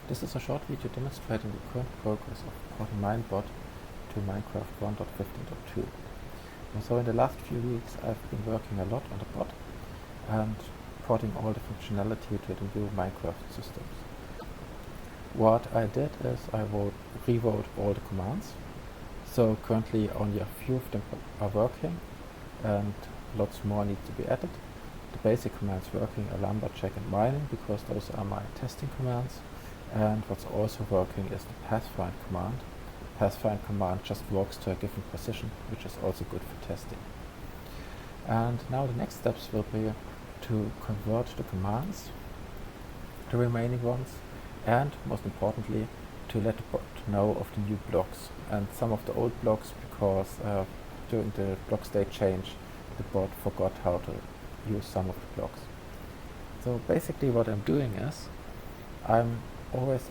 This is a short video demonstrating the current progress of porting Minebot to Minecraft 1.15.2. So in the last few weeks I've been working a lot on the bot and porting all the functionality to the new Minecraft systems. What I did is I rewrote all the commands. So currently only a few of them are working and lots more need to be added. The basic commands working are lumberjack and mining because those are my testing commands. And what's also working is the pathfind command. Pathfind command just walks to a given position, which is also good for testing. And now the next steps will be to convert the commands, the remaining ones, and most importantly to let the bot know of the new blocks and some of the old blocks, because during the block state change the bot forgot how to use some of the blocks. So basically what I'm doing is I'm always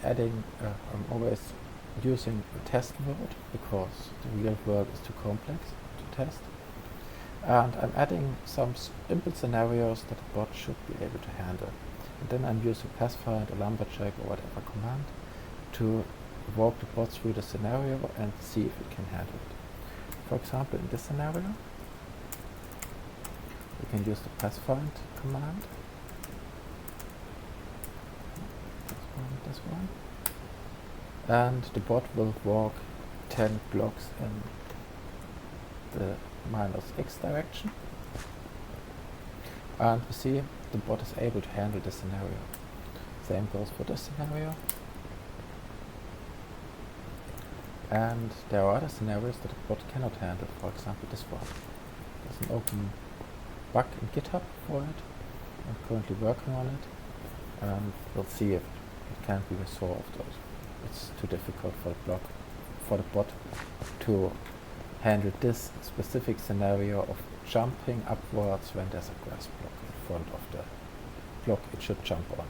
using a test mode because the real world is too complex to test, and I'm adding some simple scenarios that the bot should be able to handle, and then I'm using pathfind or lumberjack or whatever command to walk the bot through the scenario and see if it can handle it. For example, in this scenario we can use the pathfind command, this one, and the bot will walk 10 blocks in the -x direction, and we see the bot is able to handle this scenario. Same goes for this scenario, and there are other scenarios that the bot cannot handle. For example, this one. There's an open bug in GitHub for it. I'm currently working on it, and we'll see if it can be resolved, or it's too difficult for the bot to handle this specific scenario of jumping upwards when there's a grass block in front of the block it should jump on.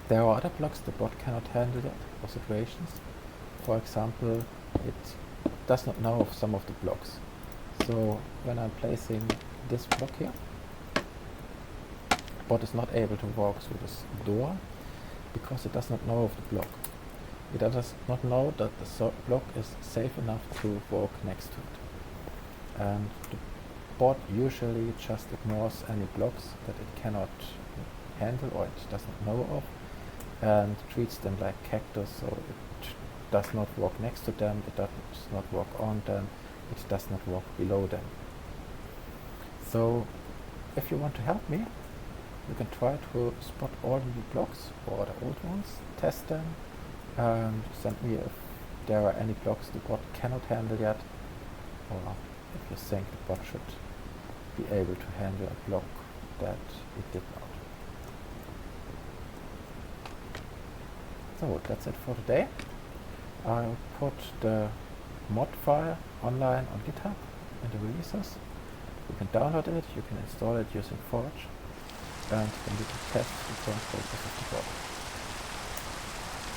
There are other blocks the bot cannot handle yet, or situations. For example, it does not know of some of the blocks. So when I'm placing this block here, bot is not able to walk through this door because it does not know of the block. It does not know that the block is safe enough to walk next to it. And the bot usually just ignores any blocks that it cannot handle or it doesn't know of, and treats them like cactus, so it does not walk next to them, it does not walk on them, it does not walk below them. So if you want to help me, you can try to spot all the new blocks or the old ones, test them, and send me if there are any blocks the bot cannot handle yet, or if you think the bot should be able to handle a block that it did not. So that's it for today. I'll put the mod file online on GitHub in the releases. You can download it, you can install it using Forge, and then you can test the current progress of the bot.